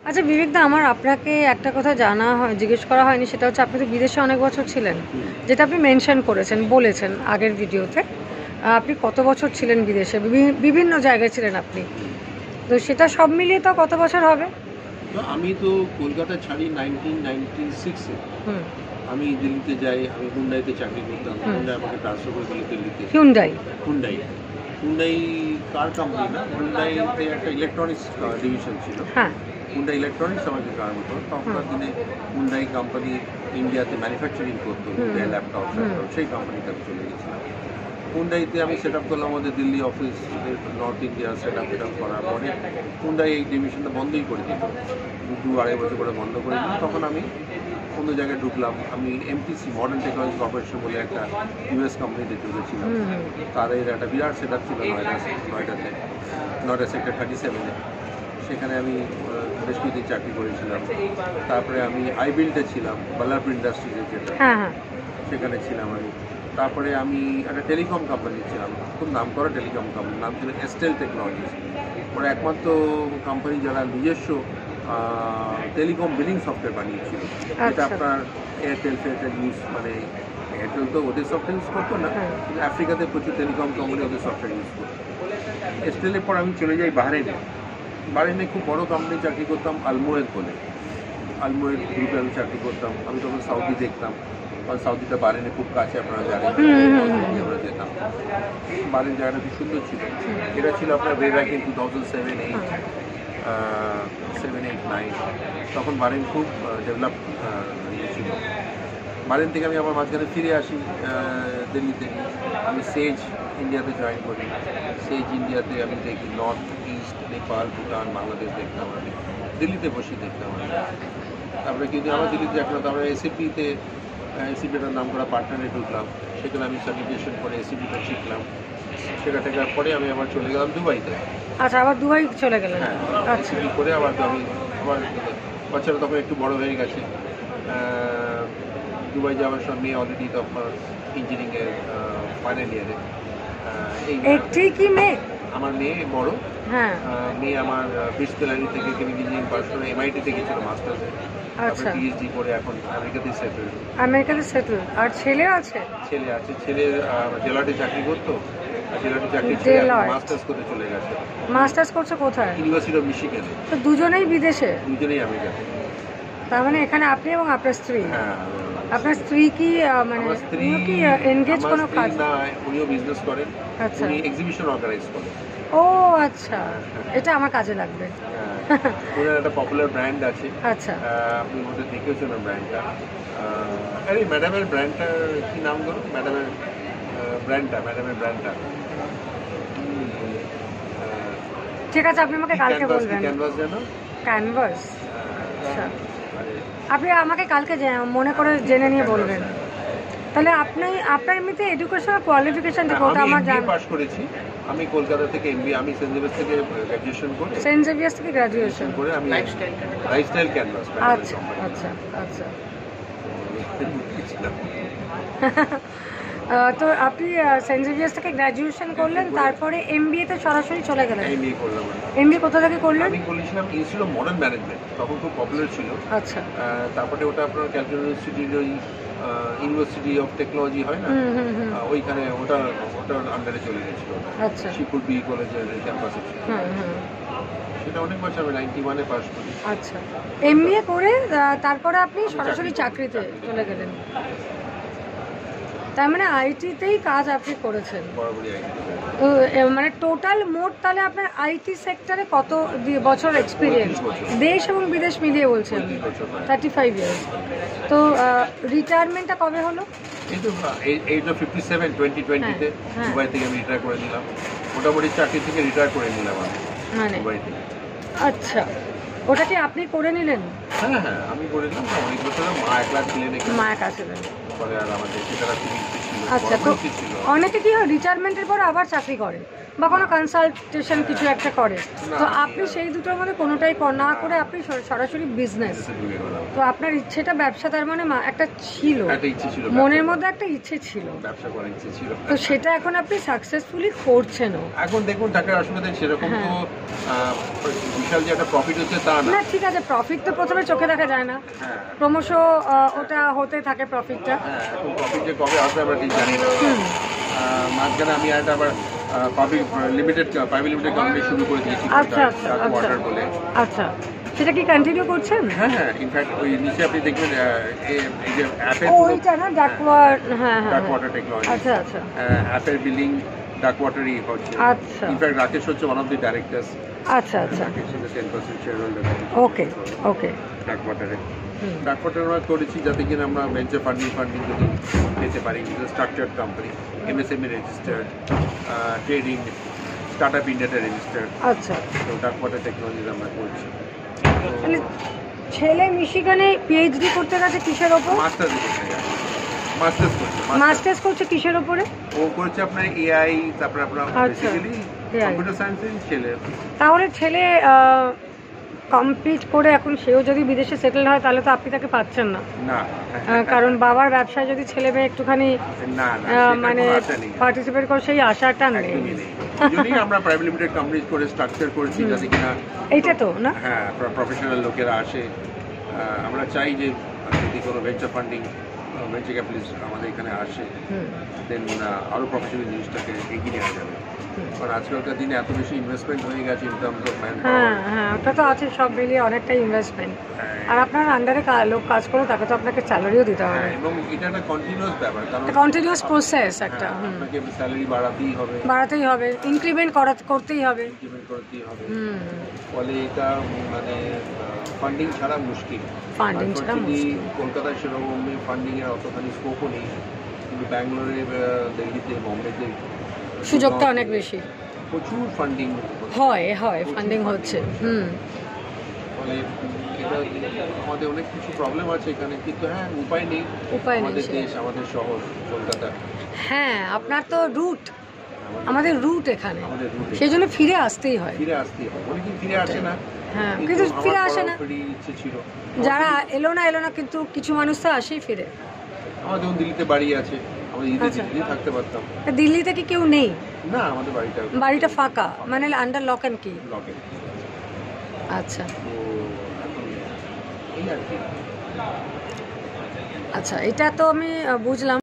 আচ্ছা বিবেকদা, আমার আপনাকে একটা কথা জিজ্ঞেস করা হয়নি, সেটা হচ্ছে আপনি তো বিদেশে অনেক বছর ছিলেন, যেটা আপনি মেনশন করেছেন, বলেছেন আগের ভিডিওতে। আপনি কত বছর ছিলেন বিদেশে, বিভিন্ন জায়গায় ছিলেন আপনি, তো সেটা সব মিলিয়ে তো কত বছর হবে? আমি তো কলকাতা ছাড়ি 1996-এ। আমি দিল্লিতে যাই, আমি হুন্ডাইতে চাকরি করতাম। হুন্ডাই আমাকে ট্রান্সফার করে দিল দিল্লিতে। হুন্ডাই হুন্ডাই কার কোম্পানি না, হুন্ডাইতে একটা ইলেকট্রনিক্স ডিভিশন ছিল। হ্যাঁ, হুন্ডাই ইলেকট্রনিক্স আমাকে কার মতো। তখনকার দিনে হুন্ডাই কোম্পানি ইন্ডিয়াতে ম্যানুফ্যাকচারিং করতো, হুন্ডাই ল্যাপটপ, সেই কোম্পানিটাতে চলে গেছিলাম। হুন্ডাইতে আমি সেট আপ করলাম আমাদের Delhi office, north India set up করার পরে হুন্ডাই এই ডিভিশনটা বন্ধই করে দিল, 2-2.5 বছর করে বন্ধ করে দিল। তখন আমি অন্য জায়গায় ঢুকলাম। আমি এমটিসি মডার্ন টেকনোলজি কর্পোরেশন বলে একটা ইউএস কোম্পানিতে ঢুকেছিলাম। তাদের একটা বিরাট সেট আপ ছিল নয়ডা সেক্টর 37-এ। সেখানে আমি বেশ কিছুদিন চাকরি করেছিলাম। তারপরে আমি আইবিল্ডে ছিলাম, বাল্লারপুর ইন্ডাস্ট্রিজের যেটা, সেখানে ছিলাম আমি। তারপরে আমি একটা টেলিকম কোম্পানি ছিলাম, খুব নাম করা টেলিকম কোম্পানি, নাম ছিল এস্টেল টেকনোলজিস। ওরা একমাত্র কোম্পানি যারা নিজস্ব টেলিকম বিলিং সফটওয়্যার বানিয়েছিল, যেটা আপনার এয়ারটেল ইউজ, মানে এয়ারটেল তো ওদের সফটওয়্যার ইউজ করতো না, কিন্তু আফ্রিকাতে প্রচুর টেলিকম কোম্পানি ওদের সফটওয়্যার ইউজ করতো। এস্টেলের পর আমি চলে যাই বাহরেনে খুব বড় কোম্পানি চাকরি করতাম, আলমোয়েদ বলে। আলমোয়েদ গ্রুপে আমি চাকরি করতাম। আমি তখন সাউদি দেখতাম, কারণ সাউদিটা বাহরেনে খুব কাছে, আপনারা জানেন। আমরা যেতাম, বাহরেন জায়গাটা খুব সুন্দর ছিল। এটা ছিল আপনার ওয়ে ব্যাক ইন 2007-8, 7-8-9। তখন বাহরেন খুব ডেভেলপ ছিল। বাহরেন থেকে আমি আবার মাঝখানে ফিরে আসি দিল্লিতে। আমি সেজ ইন্ডিয়াতে জয়েন করি। সেজ ইন্ডিয়াতে আমি দেখি নর্থ ইস্ট, নেপাল, ভুটান, বাংলাদেশ দেখতাম আমি, দিল্লিতে বসে দেখতাম আমি। তারপরে কিন্তু আমার দিল্লিতে দেখলাম, তারপরে এসিপিটার নাম করা পার্টনারে ঢুকলাম। সেখানে আমি সার্টিফিকেশন করে এসিপিটা শিখলাম। শেখা টেখার পরে আমি আবার চলে গেলাম দুবাইতে। আচ্ছা, আবার দুবাই চলে গেলেন? হ্যাঁ, এসিপি করে আবার আমার বাচ্চারা তখন একটু বড় হয়ে গেছে। দুবাই যাওয়ার সময় মেয়ে অলরেডি তখন ইঞ্জিনিয়ারিংয়ের ফাইনাল ইয়ারে। একটি কি মেয়ে? আমার মেয়ে বড়। হ্যাঁ, মেয়ে আমার ব্রিস্টল থেকে ইঞ্জিনিয়ারিং পাস করে এমআইটিতে গেছিল মাস্টার্সে। আচ্ছা, পিএইচডি করে এখন আমেরিকাতে সেটেল। আর ছেলে আছে? ছেলে ডেলয়েটে চাকরি করতো। ডেলয়েটে চাকরি মাস্টার্স করতে চলে গেছে। মাস্টার্স করছে কোথায়? ইউনিভার্সিটি অফ মিশিগানে। তো দুজনেই বিদেশে? দুজনেই আমেরিকাতে। তার মানে এখানে আপনি এবং আপনার স্ত্রী? হ্যাঁ। আপনার স্ত্রী কি মানে উনিও কি এনগেজ কোনো কাজ? না, উনিও বিজনেস করেন। আচ্ছা, উনি এক্সিবিশন অর্গানাইজ করেন। ও আচ্ছা, এটা আমার কাজে লাগবে। ওনার একটা পপুলার ব্র্যান্ড আছে। আচ্ছা, আপনি ওদের দেখেছেন ব্র্যান্ডটা। আরে ম্যাডামের ব্র্যান্ডটার কি নাম ধরো, ম্যাডামের ব্র্যান্ডটা ঠিক আছে, আপনি আমাকে কালকে বলবেন। ক্যানভাস জানো? ক্যানভাস, আচ্ছা। আপনি আমাকে কালকে মনে করে জেনে নিয়ে বলবেন। তাহলে আপনার এমনিতে এডুকেশনাল কোয়ালিফিকেশন থেকে ওটা আমার জানা। পাস করেছি আমি কলকাতা থেকে, এমবি। আমি সেন্ট জেভিয়ার্স থেকে গ্র্যাজুয়েশন করে, গ্র্যাজুয়েশন করে আমি লাইফস্টাইল ক্যানভাস। আচ্ছা আচ্ছা আচ্ছা। তো আপনি সেন্ট জেভিয়ার্স থেকে গ্র্যাজুয়েশন করলেন, তারপরে এমবিএতে সরাসরি চলে গেলেন? এমবিএ করলাম। এমবিএ কোথা থেকে করলেন? আমি করেছিলাম ইনস্টিটিউট অফ মডার্ন ম্যানেজমেন্ট, তখন খুব পপুলার ছিল। আচ্ছা। তারপরে ওটা আপনার ক্যালকাটা ইউনিভার্সিটির ওই ইউনিভার্সিটি অফ টেকনোলজি হয় না, ওইখানে ওটার আন্ডারে চলে গেছিল। আচ্ছা, শিবপুর বি কলেজের ক্যাম্পাসে ছিল। সেটা অনেক বছর, আমি 91-এ পাস করি। আচ্ছা, এমবিএ করে তারপরে আপনি সরাসরি চাকরিতে চলে গেলেন? তার মানে আইটিতেই কাজ আপনি করেছেন? বরাবরই আইটি। মানে টোটাল মোট তাহলে আপনার আইটি সেক্টরে কত বছর এক্সপিরিয়েন্স, দেশ এবং বিদেশ মিলিয়ে বলছেন? 35 ইয়ার্স। তো রিটায়ারমেন্টটা কবে হলো? এই তো 2020-তে দুবাই থেকে আমি রিটায়ার করে নিলাম। মোটামুটি চাকরি থেকে রিটায়ার করে নিলাম আমি দুবাই থেকে। আচ্ছা, ওটা কি আপনি করে নিলেন? হ্যাঁ, আমি করে নিলাম। অনেক বছর মা একলা ছিলেন, মা একা ছিলেন। পরে আর আমাদের সেটা ছিল, আচ্ছা, বড় তো ইচ্ছে ছিল। অনেকে কি হয় রিটায়ারমেন্টের পর আবার চাকরি করে বা কোনো কনসালটেশন কিছু একটা করে, তো আপনি সেই দুটোর মধ্যে কোনোটাই না করে আপনি সরাসরি বিজনেস, Business-এ ঢুকে গেলাম। তো আপনার ইচ্ছেটা ব্যবসা, তার মানে একটা ছিল, একটা ইচ্ছে ছিল, মনের মধ্যে একটা ইচ্ছে ছিল, ব্যবসা করার ইচ্ছে ছিল। তো সেটা এখন আপনি সাকসেসফুলি করছেনও। এখন দেখুন টাকার অসুবিধা সেরকম তো বিশাল যে একটা প্রফিট হচ্ছে তা না। না ঠিক আছে, প্রফিট তো প্রথমে চোখে দেখা যায় না, হ্যাঁ ক্রমশ ওটা হতে থাকে প্রফিটটা। হ্যাঁ, এখন প্রফিট যে কবে আসবে আমরা ঠিক জানি না। মাঝখানে আমি একটা আবার প্রাইভেট লিমিটেড কোম্পানি শুরু করে দিয়েছি, আচ্ছা আচ্ছা আচ্ছা ওয়াটার বলে। আচ্ছা, সেটা কি কন্টিনিউ করছেন? হ্যাঁ হ্যাঁ, ইনফ্যাক্ট ওই নিচে আপনি দেখবেন এই যে অ্যাপের ওইটা না ডাকওয়ার, হ্যাঁ হ্যাঁ ডাক ওয়াটার টেকনোলজি, আচ্ছা আচ্ছা অ্যাপের বিলিং ডাক ওয়াটারই হচ্ছে। আচ্ছা ইনফ্যাক্ট রাকেশ হচ্ছে ওয়ান অফ দি ডাইরেক্টরস। আচ্ছা আচ্ছা, Rakesh is 10% shareholder okay okay. ডাক ওয়াটারে। ডাক ওয়াটার আমরা করেছি যাতে কিনা আমরা ভেঞ্চার ফান্ডিং যদি পেতে পারি। Structured company, MSME registered, trading, startup ইন্ডিয়াতে রেজিস্টার্ড। আচ্ছা, তো ডাক ওয়াটার টেকনোলজিস আমরা করছি। তাহলে ছেলে মিশিগানে পিএইচডি করতে গেছে কিসের ওপর? মাস্টার্স করতে গেছে, মাস্টার্স করছে। মাস্টার্স করছে কিসের ওপরে? ও করছে আপনার এআই, তারপরে আপনার আচ্ছা, বেসিক্যালি AI কম্পিউটার সায়েন্সের ছেলে। তাহলে ছেলে কমপ্লিট করে এখন সেও যদি বিদেশে সেটেল হয় তাহলে তো আপনি তাকে পাচ্ছেন না, না কারণ বাবার ব্যবসায় যদি ছেলে মেয়ে একটুখানি না মানে পার্টিসিপেট করে সেই আশাটা নেই। একদমই নেই। যদি আমরা প্রাইভেট লিমিটেড কোম্পানি করে স্ট্রাকচার করেছি যাতে কিনা এইটা তো না, হ্যাঁ প্রফেশনাল লোকেরা আসে। আমরা চাই যে যদি কোনো ভেঞ্চার ফান্ডিং, ভেঞ্চার ক্যাপিটালিস্ট আমাদের এখানে আসে, দেন আরও প্রফেশনাল জিনিসটাকে এগিয়ে নেওয়া যাবে। কারণ আজকালকার দিনে এত বেশি ইনভেস্টমেন্ট হয়ে গেছে ইন টার্মস অফ ম্যান হ্যাঁ পাওয়ার। হ্যাঁ, ওটা তো আছে, সব মিলিয়ে অনেকটা ইনভেস্টমেন্ট, আর আপনার আন্ডারে লোক কাজ করে তাকে তো আপনাকে স্যালারিও দিতে হবে, এবং এটা একটা কন্টিনিউয়াস ব্যাপার, কারণ কন্টিনিউয়াস প্রসেস একটা, আপনাকে স্যালারি বাড়াতেই হবে, বাড়াতেই হবে, ইনক্রিমেন্ট করতেই হবে, ইমপ্লিমেন্ট করতেই হবে। ফলে এটা মানে ফান্ডিং ছাড়া মুশকিল। ফান্ডিং ছাড়া মুশকিল। কলকাতায় সেরকম ফান্ডিং এর অতখানি স্কোপও নেই, কিন্তু ব্যাঙ্গালোরে, দিল্লিতে, বোম্বেতে সুযোগটা অনেক বেশি, প্রচুর ফান্ডিং হয় ফান্ডিং হচ্ছে। ফলে এটা আমাদের অনেক কিছু প্রবলেম আছে এখানে, কিন্তু হ্যাঁ উপায় নেই, আমাদের দেশ, আমাদের শহর কলকাতা। হ্যাঁ, আপনার তো রুট, আমাদের রুট এখানে, আমাদের রুটে সেই জন্য ফিরে আসতেই হয়। ফিরে আসতেই হয়, অনেকেই ফিরে আসে না। হ্যাঁ, কিন্তু ফিরে আসে না, ইচ্ছে ছিল যারা এলো না, কিন্তু কিছু মানুষ তো আসেই ফিরে। আমার যেমন দিল্লিতে বাড়ি আছে, আমরা আচ্ছা। দিল্লি থাকতে পারতাম। দিল্লিতে কি কেউ নেই? না, আমাদের বাড়িটা ফাঁকা, মানে আন্ডার লক অ্যান্ড কি? লকে। আচ্ছা তো এখন এই আর কি। আচ্ছা, এটা তো আমি বুঝলাম।